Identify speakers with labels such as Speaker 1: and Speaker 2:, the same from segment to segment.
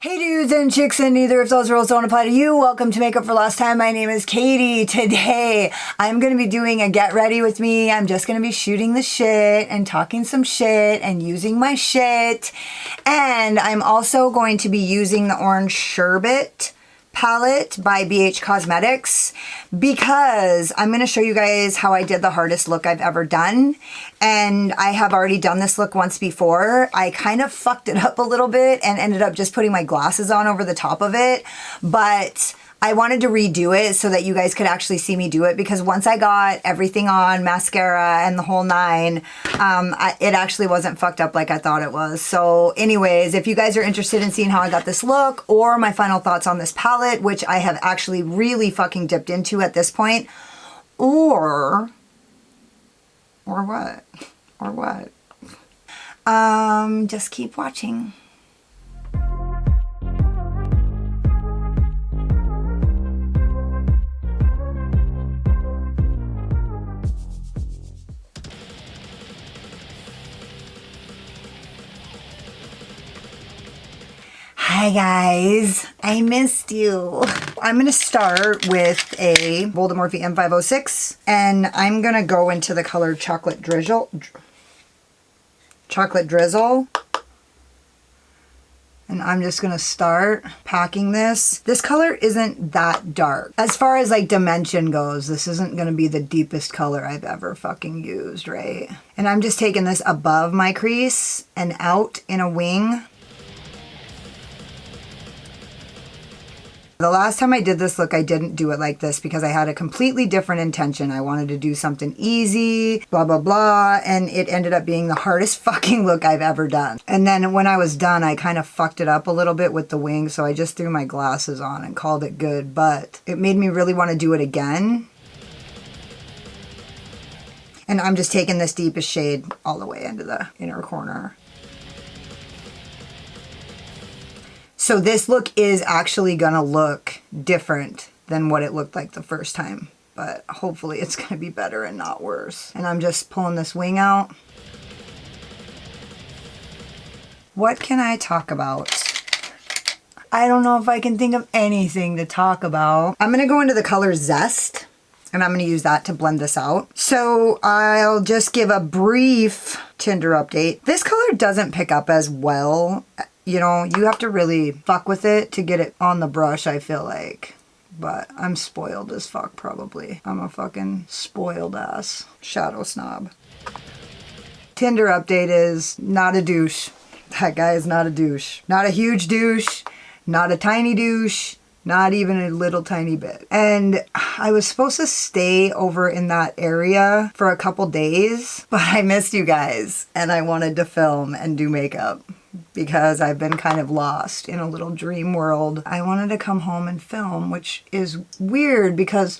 Speaker 1: Hey dudes and chicks, and neither of those rules don't apply to you. Welcome to Makeup for Lost Time. My name is Katie. Today, I'm going to be doing a get ready with me. I'm just going to be shooting the shit and talking some shit and using my shit. And I'm also going to be using the Orange Sherbet palette by BH Cosmetics because I'm going to show you guys how I did the hardest look I've ever done. And I have already done this look once before. I kind of fucked it up a little bit and ended up just putting my glasses on over the top of it. But I wanted to redo it so that you guys could actually see me do it, because once I got everything on, mascara and the whole nine, it actually wasn't fucked up like I thought it was. So anyways, if you guys are interested in seeing how I got this look or my final thoughts on this palette, which I have actually really fucking dipped into at this point, or what? Just keep watching. Hi guys, I missed you. I'm gonna start with a Goldberg M506 and I'm gonna go into the color Chocolate Drizzle. And I'm just gonna start packing this. This color isn't that dark. As far as like dimension goes, this isn't gonna be the deepest color I've ever fucking used, right? And I'm just taking this above my crease and out in a wing. The last time I did this look, I didn't do it like this because I had a completely different intention. I wanted to do something easy, blah, blah, blah, and it ended up being the hardest fucking look I've ever done. And then when I was done, I kind of fucked it up a little bit with the wing, so I just threw my glasses on and called it good, but it made me really want to do it again. And I'm just taking this deepest shade all the way into the inner corner. So this look is actually gonna look different than what it looked like the first time, but hopefully it's gonna be better and not worse. And I'm just pulling this wing out. What can I talk about? I don't know if I can think of anything to talk about. I'm gonna go into the color Zest, and I'm gonna use that to blend this out. So I'll just give a brief Tinder update. This color doesn't pick up as well. You know, you have to really fuck with it to get it on the brush, I feel like. But I'm spoiled as fuck, probably. I'm a fucking spoiled ass shadow snob. Tinder update is not a douche. That guy is not a douche. Not a huge douche. Not a tiny douche. Not even a little tiny bit. And I was supposed to stay over in that area for a couple days, but I missed you guys and I wanted to film and do makeup because I've been kind of lost in a little dream world. I wanted to come home and film, which is weird because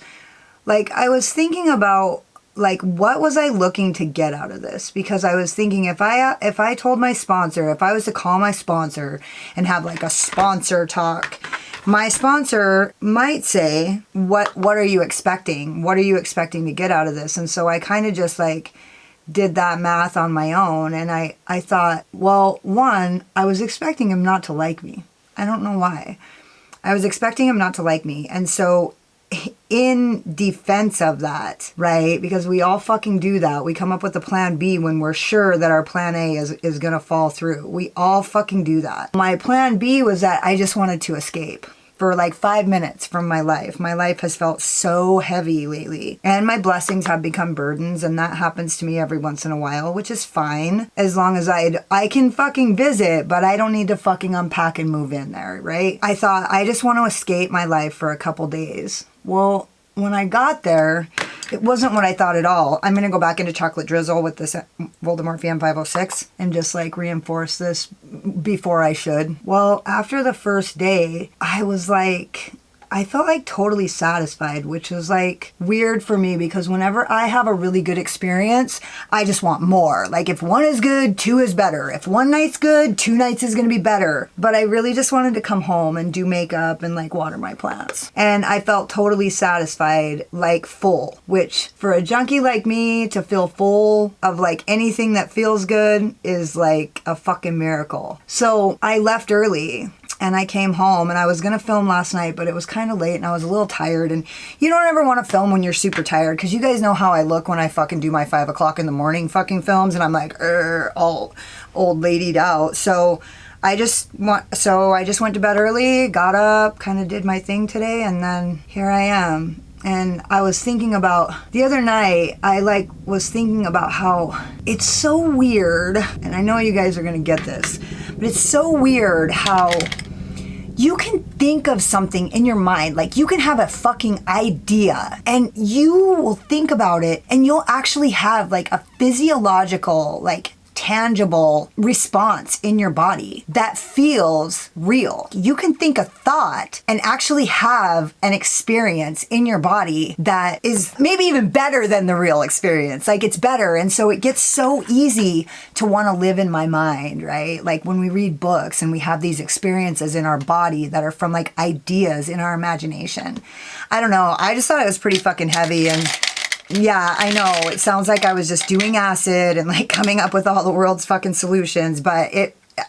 Speaker 1: like I was thinking about like what was I looking to get out of this? Because I was thinking if I told my sponsor, if I was to call my sponsor and have like a sponsor talk, my sponsor might say, what are you expecting? What are you expecting to get out of this? And so I kind of just like did that math on my own. And I thought, well, one, I was expecting him not to like me. I don't know why. I was expecting him not to like me. And so in defense of that, right? Because we all fucking do that. We come up with a plan B when we're sure that our plan A is gonna fall through. We all fucking do that. My plan B was that I just wanted to escape for like 5 minutes from my life. My life has felt so heavy lately. And my blessings have become burdens, and that happens to me every once in a while, which is fine. As long as I can fucking visit, but I don't need to fucking unpack and move in there, right? I thought I just want to escape my life for a couple days. Well, when I got there, it wasn't what I thought at all. I'm gonna go back into Chocolate Drizzle with this Goldberg M506 and just like reinforce this before I should. Well, after the first day, I was like, I felt like totally satisfied, which was like weird for me because whenever I have a really good experience, I just want more. Like if one is good, two is better. If one night's good, 2 nights is gonna be better. But I really just wanted to come home and do makeup and like water my plants. And I felt totally satisfied, like full, which for a junkie like me to feel full of like anything that feels good is like a fucking miracle. So I left early. and I came home and I was going to film last night, but it was kind of late and I was a little tired. And you don't ever want to film when you're super tired, because you guys know how I look when I fucking do my 5 o'clock in the morning fucking films and I'm like, all old ladyed out. So I just went to bed early, got up, kind of did my thing today, and then here I am. And I was thinking about, the other night, I was thinking about how it's so weird, and I know you guys are gonna get this, but it's so weird how you can think of something in your mind, like you can have a fucking idea and you will think about it and you'll actually have like a physiological, like tangible response in your body that feels real. You can think a thought and actually have an experience in your body that is maybe even better than the real experience. Like it's better. And so it gets so easy to want to live in my mind, right? Like when we read books and we have these experiences in our body that are from like ideas in our imagination. I don't know. I just thought it was pretty fucking heavy. And yeah, I know. It sounds like I was just doing acid and like coming up with all the world's fucking solutions, but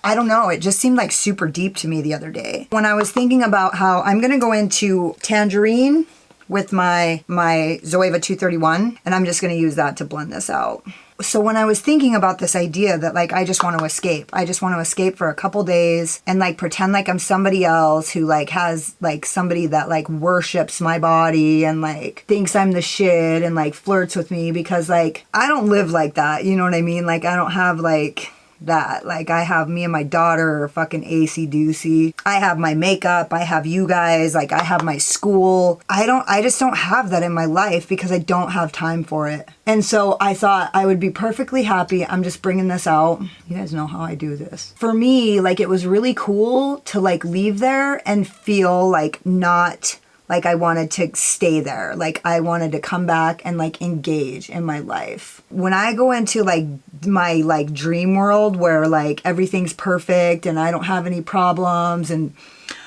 Speaker 1: I don't know. It just seemed like super deep to me the other day. When I was thinking about how I'm going to go into tangerine with my Zoeva 231, and I'm just going to use that to blend this out. So when I was thinking about this idea that like I just want to escape. I just want to escape for a couple days and like pretend like I'm somebody else who like has like somebody that like worships my body and like thinks I'm the shit and like flirts with me, because like I don't live like that. You know what I mean? Like I don't have like that. Like I have me and my daughter are fucking AC-doocy. I have my makeup. I have you guys. Like I have my school. I just don't have that in my life because I don't have time for it. And so I thought I would be perfectly happy. I'm just bringing this out. You guys know how I do this. For me, like it was really cool to like leave there and feel like not like I wanted to stay there. Like I wanted to come back and like engage in my life. When I go into like my like dream world where like everything's perfect and I don't have any problems and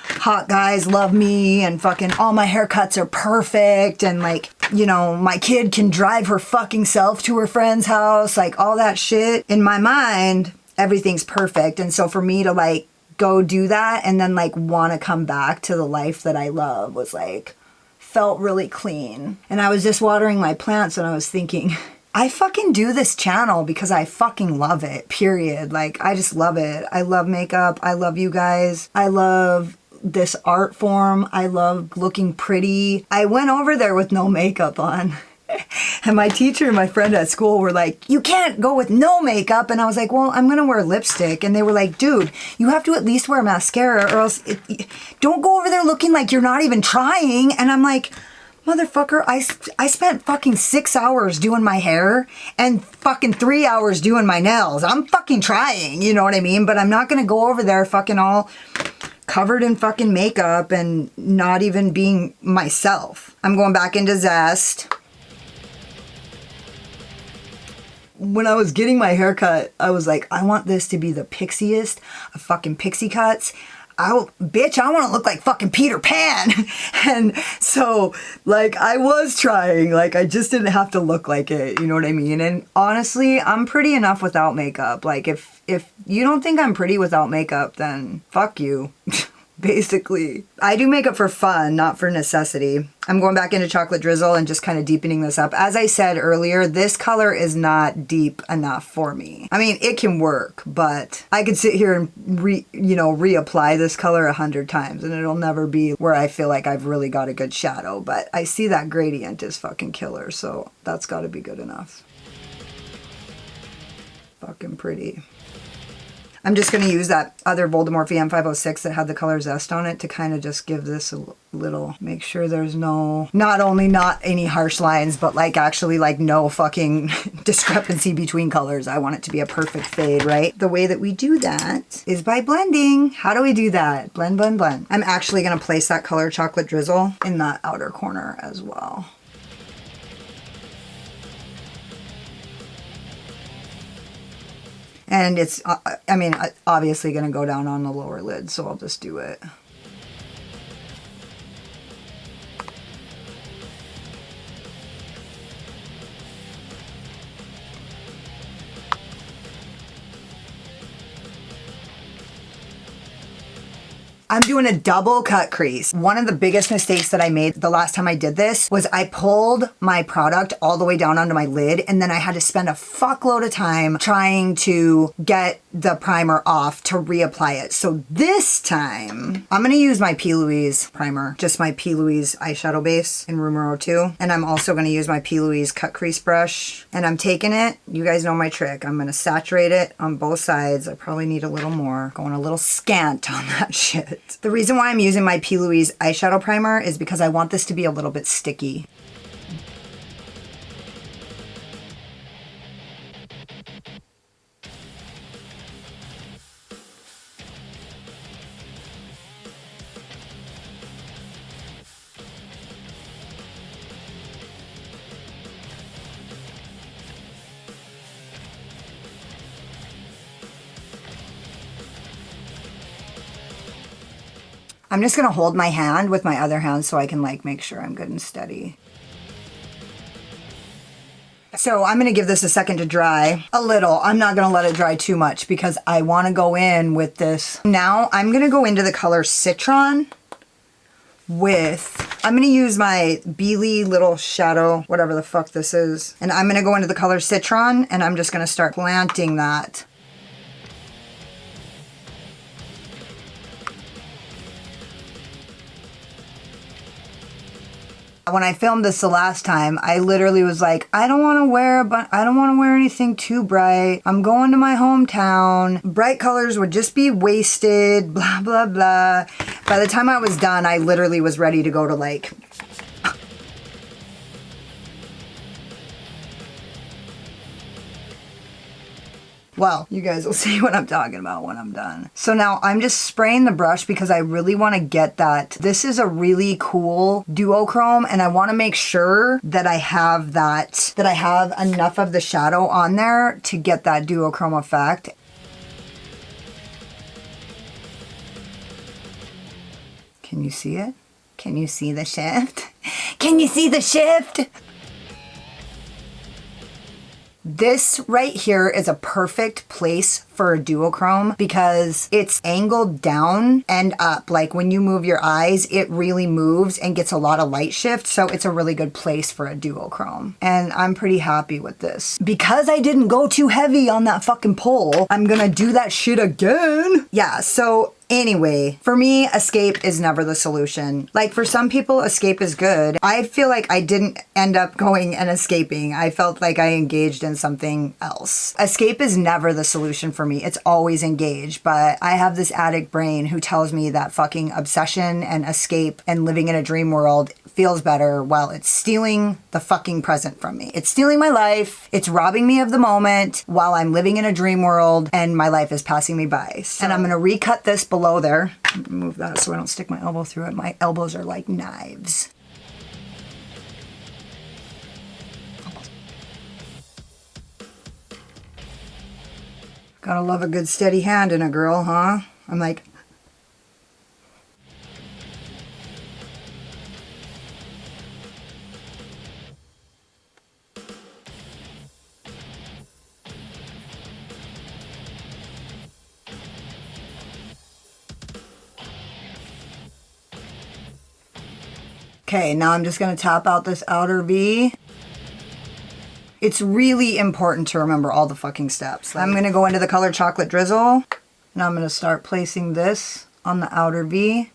Speaker 1: hot guys love me and fucking all my haircuts are perfect and like, you know, my kid can drive her fucking self to her friend's house, like all that shit. In my mind, everything's perfect. And so for me to like go do that and then like want to come back to the life that I love was like, felt really clean. And I was just watering my plants and I was thinking, I fucking do this channel because I fucking love it, period. Like I just love it. I love makeup. I love you guys. I love this art form. I love looking pretty. I went over there with no makeup on. And my teacher and my friend at school were like, you can't go with no makeup. And I was like, well, I'm going to wear lipstick. And they were like, dude, you have to at least wear mascara or else don't go over there looking like you're not even trying. And I'm like, motherfucker, I spent fucking 6 hours doing my hair and fucking 3 hours doing my nails. I'm fucking trying, you know what I mean? But I'm not going to go over there fucking all covered in fucking makeup and not even being myself. I'm going back into Zest. When I was getting my haircut, I was like, I want this to be the pixiest of fucking pixie cuts. I want to look like fucking Peter Pan. And so, like, I was trying. Like, I just didn't have to look like it. You know what I mean? And honestly, I'm pretty enough without makeup. Like, if you don't think I'm pretty without makeup, then fuck you. Basically. I do makeup for fun, not for necessity. I'm going back into Chocolate Drizzle and just kind of deepening this up. As I said earlier, this color is not deep enough for me. I mean, it can work, but I could sit here and reapply this color 100 times and it'll never be where I feel like I've really got a good shadow. But I see that gradient is fucking killer, so that's got to be good enough. Fucking pretty. I'm just going to use that other Voldemort VM506 that had the color Zest on it to kind of just give this a little, make sure there's not only not any harsh lines, but like actually like no fucking discrepancy between colors. I want it to be a perfect fade, right? The way that we do that is by blending. How do we do that? Blend, blend, blend. I'm actually going to place that color Chocolate Drizzle in that outer corner as well. And it's, I mean, obviously going to go down on the lower lid, so I'll just do it. I'm doing a double cut crease. One of the biggest mistakes that I made the last time I did this was I pulled my product all the way down onto my lid, and then I had to spend a fuckload of time trying to get the primer off to reapply it. So this time, I'm gonna use my P. Louise primer, just my P. Louise eyeshadow base in Room 02. And I'm also gonna use my P. Louise cut crease brush. And I'm taking it, you guys know my trick, I'm gonna saturate it on both sides. I probably need a little more, going a little scant on that shit. The reason why I'm using my P. Louise eyeshadow primer is because I want this to be a little bit sticky. I'm just gonna hold my hand with my other hand so I can like make sure I'm good and steady. So I'm gonna give this a second to dry a little. I'm not gonna let it dry too much because I wanna go in with this. Now I'm gonna go into the color Citron with, I'm gonna use my Beely little shadow, whatever the fuck this is. And I'm gonna go into the color Citron and I'm just gonna start planting that. When I filmed this the last time, I literally was like, I don't want to wear anything too bright. I'm going to my hometown. Bright colors would just be wasted, blah, blah, blah. By the time I was done, I literally was ready to go to like, well, you guys will see what I'm talking about when I'm done. So now I'm just spraying the brush because I really want to get that. This is a really cool duochrome and I want to make sure that I have enough of the shadow on there to get that duochrome effect. Can you see it? Can you see the shift? Can you see the shift? This right here is a perfect place for a duochrome because it's angled down and up. Like when you move your eyes, it really moves and gets a lot of light shift. So it's a really good place for a duochrome. And I'm pretty happy with this. Because I didn't go too heavy on that fucking pole, I'm gonna do that shit again. Yeah, so anyway, for me, escape is never the solution. Like for some people, escape is good. I feel like I didn't end up going and escaping. I felt like I engaged in something else. Escape is never the solution for me. It's always engage. But I have this addict brain who tells me that fucking obsession and escape and living in a dream world feels better while it's stealing the fucking present from me. It's stealing my life. It's robbing me of the moment while I'm living in a dream world and my life is passing me by. So, and I'm gonna recut this below there. Move that so I don't stick my elbow through it. My elbows are like knives. Gotta love a good steady hand in a girl, huh? I'm like, okay, now I'm just gonna tap out this outer V. It's really important to remember all the fucking steps. I'm gonna go into the color Chocolate Drizzle, and I'm gonna start placing this on the outer V.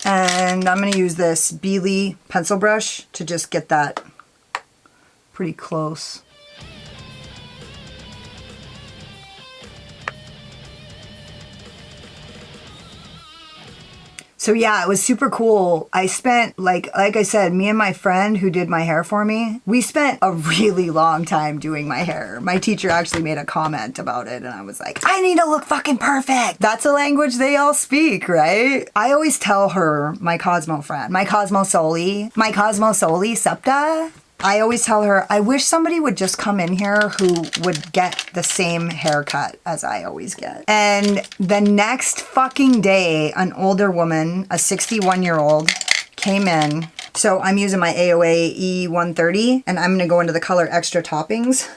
Speaker 1: And I'm gonna use this Beely pencil brush to just get that pretty close. So yeah, it was super cool. I spent, like I said, me and my friend who did my hair for me, we spent a really long time doing my hair. My teacher actually made a comment about it and I was like, I need to look fucking perfect. That's a language they all speak, right? I always tell her, my Cosmo friend, my Cosmo Soli, Septa, I always tell her, I wish somebody would just come in here who would get the same haircut as I always get. And the next fucking day, an older woman, a 61-year-old, came in. So I'm using my AOA E130 and I'm gonna go into the color Extra Toppings.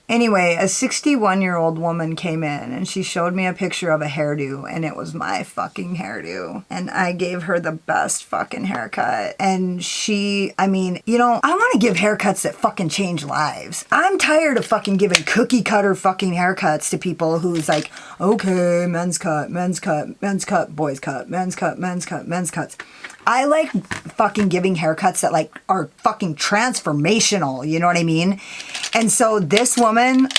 Speaker 1: Anyway, a 61-year-old woman came in and she showed me a picture of a hairdo and it was my fucking hairdo. And I gave her the best fucking haircut. And she, I mean, you know, I want to give haircuts that fucking change lives. I'm tired of fucking giving cookie cutter fucking haircuts to people who's like, okay, men's cut, men's cut, men's cut, boys cut, men's cut, men's cut, men's cuts. I like fucking giving haircuts that like are fucking transformational, you know what I mean? And so this woman,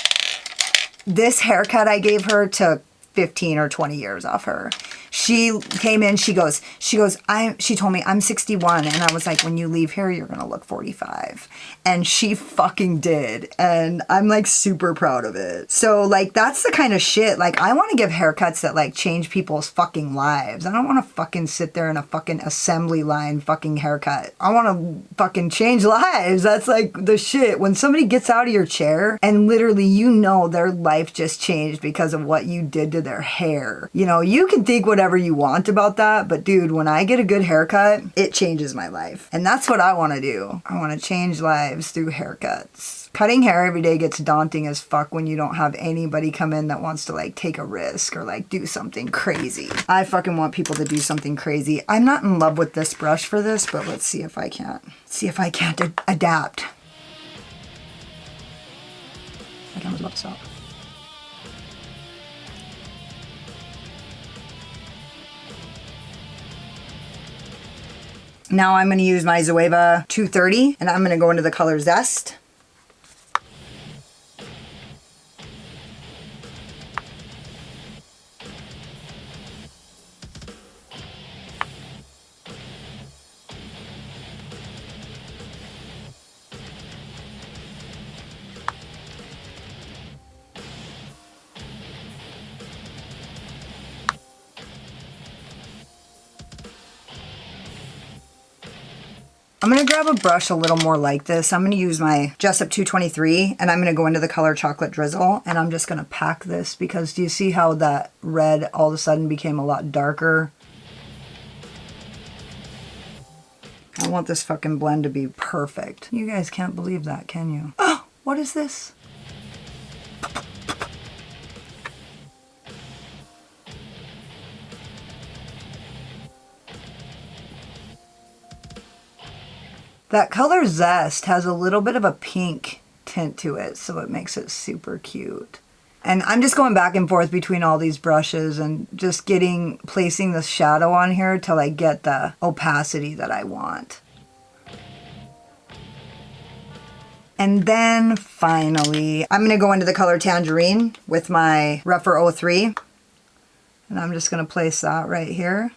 Speaker 1: this haircut I gave her took 15 or 20 years off her. She came in, she told me I'm 61 and I was like, when you leave here, you're gonna look 45. And she fucking did. And I'm like super proud of it. So like, that's the kind of shit, like I wanna give haircuts that like change people's fucking lives. I don't wanna fucking sit there in a fucking assembly line fucking haircut. I wanna fucking change lives. That's like the shit. When somebody gets out of your chair and literally you know their life just changed because of what you did to their hair. You know, you can think whatever you want about that, but dude, when I get a good haircut, it changes my life. And that's what I want to do. I want to change lives through haircuts. Cutting hair every day gets daunting as fuck when you don't have anybody come in that wants to like take a risk or like do something crazy. I fucking want people to do something crazy. I'm not in love with this brush for this, but let's see if I can't. See if I can't adapt. My camera's about to stop. Now I'm going to use my Zoeva 230 and I'm going to go into the color Zest. I'm going to grab a brush a little more like this. I'm going to use my Jessup 223 and I'm going to go into the color Chocolate Drizzle and I'm just going to pack this because do you see how that red all of a sudden became a lot darker? I want this fucking blend to be perfect. You guys can't believe that, can you? Oh, what is this? That color Zest has a little bit of a pink tint to it, so it makes it super cute. And I'm just going back and forth between all these brushes and just placing the shadow on here till I get the opacity that I want. And then finally, I'm gonna go into the color Tangerine with my Rougher 03. And I'm just gonna place that right here.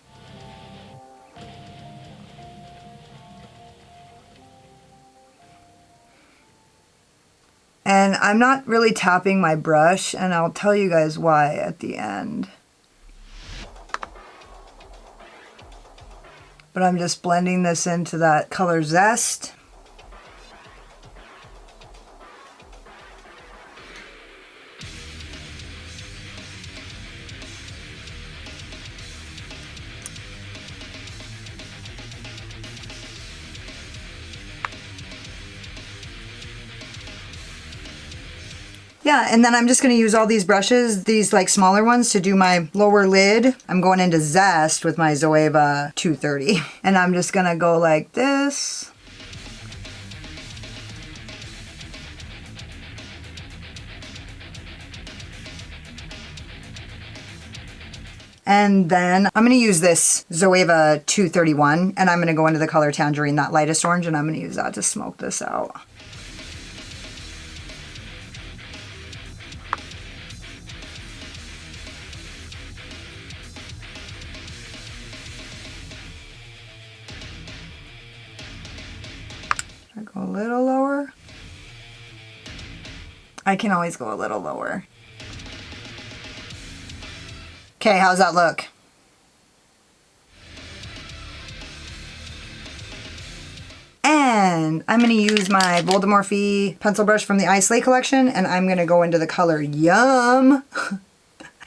Speaker 1: And I'm not really tapping my brush, and I'll tell you guys why at the end. But I'm just blending this into that color Zest. Yeah, and then I'm just going to use all these brushes, these like smaller ones, to do my lower lid. I'm going into Zest with my Zoeva 230. And I'm just going to go like this. And then I'm going to use this Zoeva 231 and I'm going to go into the color Tangerine, that lightest orange, and I'm going to use that to smoke this out. I go a little lower. I can always go a little lower. Okay, how's that look? And I'm going to use my Voldemorphy pencil brush from the Islay collection, and I'm going to go into the color Yum.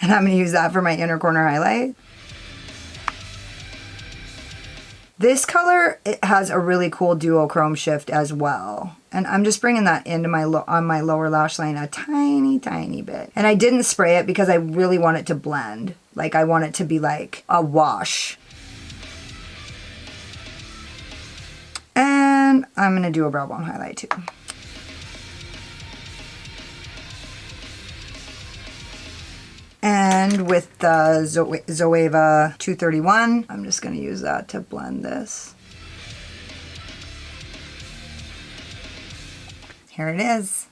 Speaker 1: And I'm going to use that for my inner corner highlight. This color, it has a really cool duochrome shift as well. And I'm just bringing that into on my lower lash line a tiny, tiny bit. And I didn't spray it because I really want it to blend. Like I want it to be like a wash. And I'm gonna do a brow bone highlight too. And with the Zoeva 231, I'm just gonna use that to blend this. Here it is.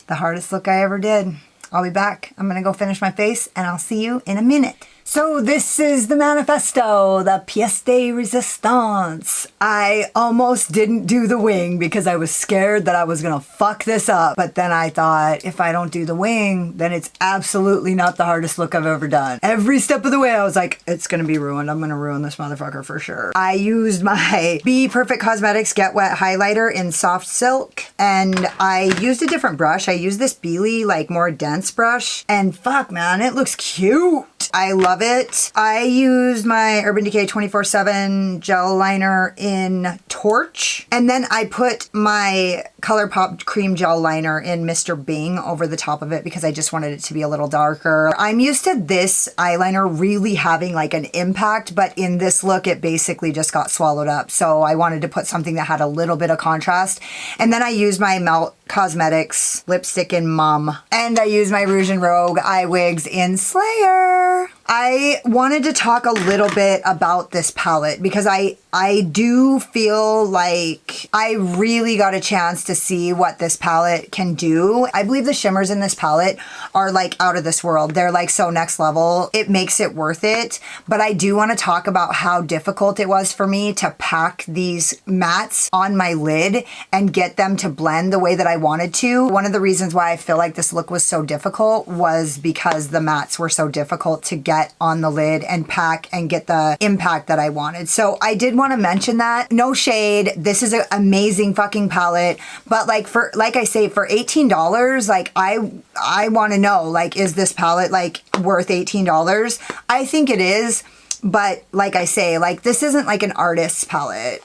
Speaker 1: The hardest look I ever did. I'll be back. I'm gonna go finish my face and I'll see you in a minute. So this is the manifesto, the pièce de résistance. I almost didn't do the wing because I was scared that I was gonna fuck this up. But then I thought, if I don't do the wing, then it's absolutely not the hardest look I've ever done. Every step of the way, I was like, it's gonna be ruined. I'm gonna ruin this motherfucker for sure. I used my BH Cosmetics Get Wet highlighter in soft silk, and I used a different brush. I used this Beely, like more dense brush, and fuck man, it looks cute. I love it. I used my Urban Decay 24/7 gel liner in Torch, and then I put my ColourPop cream gel liner in Mr. Bing over the top of it because I just wanted it to be a little darker. I'm used to this eyeliner really having like an impact, but in this look it basically just got swallowed up. So I wanted to put something that had a little bit of contrast. And then I used my Melt Cosmetics lipstick in Mum, and I used my Rouge and Rogue eye wigs in Slayer. I wanted to talk a little bit about this palette because I do feel like I really got a chance to see what this palette can do. I believe the shimmers in this palette are like out of this world. They're like so next level. It makes it worth it. But I do want to talk about how difficult it was for me to pack these mattes on my lid and get them to blend the way that I wanted to. One of the reasons why I feel like this look was so difficult was because the mattes were so difficult to get on the lid and pack and get the impact that I wanted. So I did want to mention that. No shade. This is an amazing fucking palette. But like I say, for $18, like I want to know, like, is this palette like worth $18? I think it is. But like I say, like, this isn't like an artist's palette.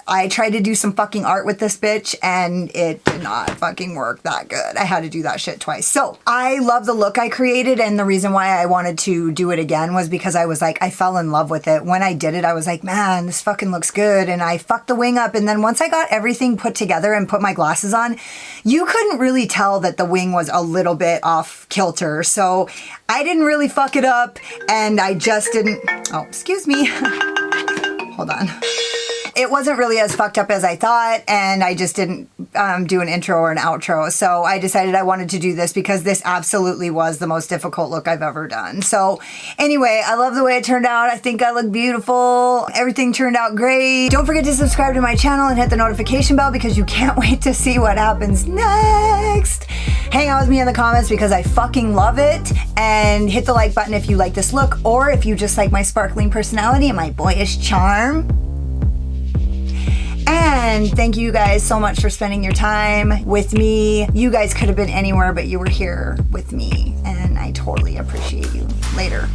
Speaker 1: I tried to do some fucking art with this bitch and it did not fucking work that good. I had to do that shit twice. So I love the look I created, and the reason why I wanted to do it again was because I was like, I fell in love with it. When I did it, I was like, man, this fucking looks good. And I fucked the wing up. And then once I got everything put together and put my glasses on, you couldn't really tell that the wing was a little bit off kilter. So I didn't really fuck it up, and I just didn't, oh, excuse me. Hold on. It wasn't really as fucked up as I thought, and I just didn't do an intro or an outro. So I decided I wanted to do this because this absolutely was the most difficult look I've ever done. So anyway, I love the way it turned out. I think I look beautiful. Everything turned out great. Don't forget to subscribe to my channel and hit the notification bell because you can't wait to see what happens next. Hang out with me in the comments because I fucking love it. And hit the like button if you like this look, or if you just like my sparkling personality and my boyish charm. And thank you guys so much for spending your time with me. You guys could have been anywhere, but you were here with me, and I totally appreciate you. Later.